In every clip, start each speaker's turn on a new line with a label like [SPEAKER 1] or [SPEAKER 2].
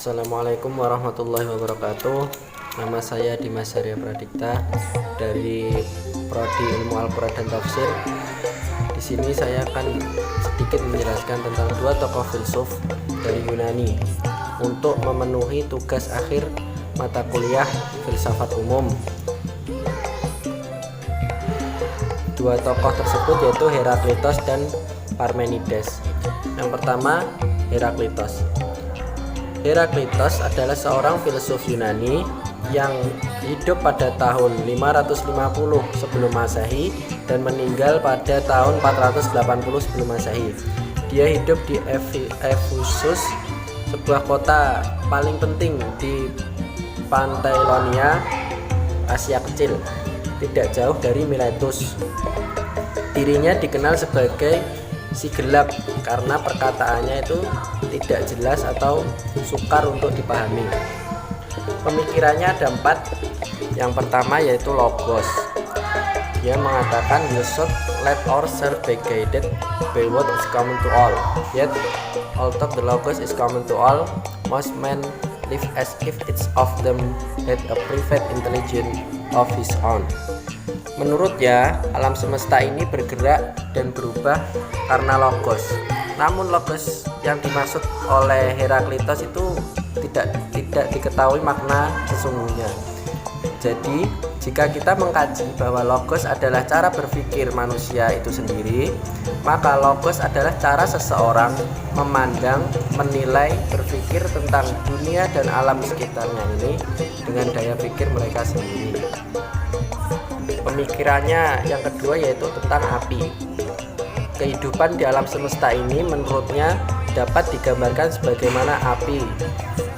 [SPEAKER 1] Assalamualaikum warahmatullahi wabarakatuh. Nama saya Dimas Arya Pradikta dari Prodi Ilmu Al-Quran dan Tafsir. Di sini saya akan sedikit menjelaskan tentang dua tokoh filsuf dari Yunani untuk memenuhi tugas akhir mata kuliah filsafat umum. Dua tokoh tersebut yaitu Heraklitos dan Parmenides. Yang pertama, Heraklitos. Heraklitos adalah seorang filsuf Yunani yang hidup pada tahun 550 sebelum Masehi dan meninggal pada tahun 480 sebelum Masehi. Dia hidup di Efesus, sebuah kota paling penting di pantai Ionia, Asia Kecil, tidak jauh dari Miletus. Dirinya dikenal sebagai si gelap karena perkataannya itu tidak jelas atau sukar untuk dipahami. Pemikirannya ada 4. Yang pertama yaitu logos. Dia mengatakan we should let ourselves be guided by what is common to all. Yet although the logos is common to all, most men live as if each of them had a private intelligence of his own. Menurutnya, alam semesta ini bergerak dan berubah karena logos. Namun logos yang dimaksud oleh Heraklitos itu tidak diketahui makna sesungguhnya. Jadi, jika kita mengkaji bahwa logos adalah cara berpikir manusia itu sendiri, maka logos adalah cara seseorang memandang, menilai, berpikir tentang dunia dan alam sekitarnya ini dengan daya pikir mereka sendiri. Pemikirannya yang kedua yaitu tentang api. Kehidupan di alam semesta ini menurutnya dapat digambarkan sebagaimana api.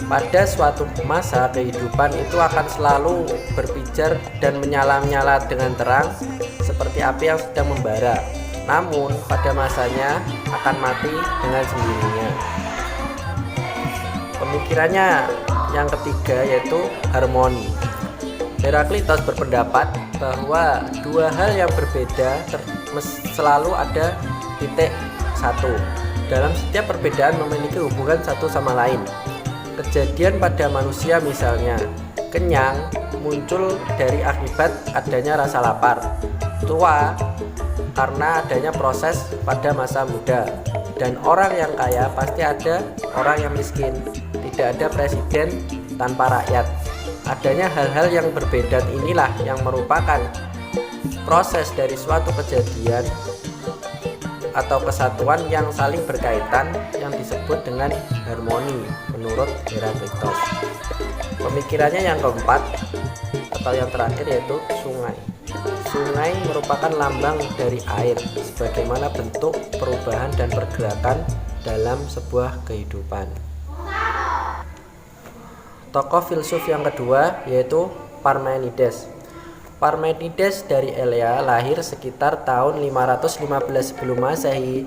[SPEAKER 1] Pada suatu masa kehidupan itu akan selalu berpijar dan menyala-nyala dengan terang seperti api yang sedang membara. Namun pada masanya akan mati dengan sendirinya. Pemikirannya yang ketiga yaitu harmoni. Heraklitos berpendapat bahwa dua hal yang berbeda selalu ada titik satu. Dalam setiap perbedaan memiliki hubungan satu sama lain. Kejadian pada manusia misalnya, kenyang muncul dari akibat adanya rasa lapar. Tua karena adanya proses pada masa muda. Dan orang yang kaya pasti ada orang yang miskin. Tidak ada presiden tanpa rakyat. Adanya hal-hal yang berbeda inilah yang merupakan proses dari suatu kejadian atau kesatuan yang saling berkaitan yang disebut dengan harmoni menurut Heraklitos. Pemikirannya yang keempat atau yang terakhir yaitu sungai. Sungai merupakan lambang dari air sebagaimana bentuk perubahan dan pergerakan dalam sebuah kehidupan. Tokoh filsuf yang kedua yaitu Parmenides. Parmenides dari Elea lahir sekitar tahun 515 sebelum Masehi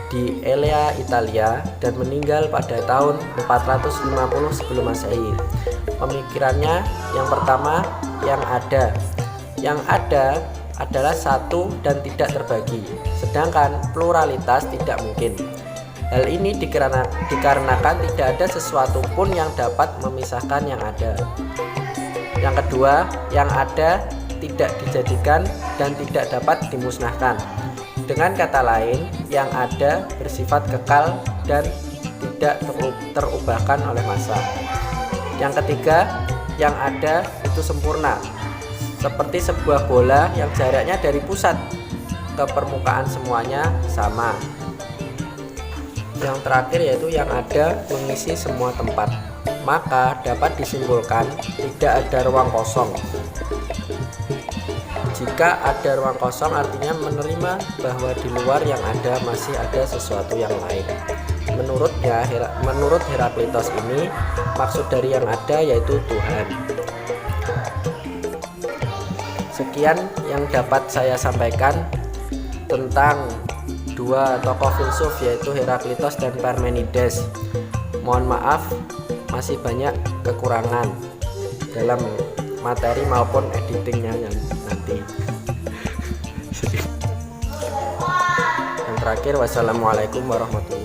[SPEAKER 1] di Elea, Italia dan meninggal pada tahun 450 sebelum Masehi. Pemikirannya yang pertama yang ada adalah satu dan tidak terbagi, sedangkan pluralitas tidak mungkin. Hal ini dikarenakan tidak ada sesuatu pun yang dapat memisahkan yang ada. Yang kedua, yang ada tidak dijadikan dan tidak dapat dimusnahkan. Dengan kata lain, yang ada bersifat kekal dan tidak terubahkan oleh masa. Yang ketiga, yang ada itu sempurna, seperti sebuah bola yang jaraknya dari pusat ke permukaan semuanya sama. Yang terakhir yaitu yang ada mengisi semua tempat, maka dapat disimpulkan tidak ada ruang kosong. Jika ada ruang kosong artinya menerima bahwa di luar yang ada masih ada sesuatu yang lain. Menurut Heraklitos ini, maksud dari yang ada yaitu Tuhan. Sekian yang dapat saya sampaikan tentang dua tokoh filsuf yaitu Heraklitos dan Parmenides. Mohon maaf masih banyak kekurangan dalam materi maupun editingnya nanti. Yang terakhir, wassalamualaikum warahmatullahi wabarakatuh.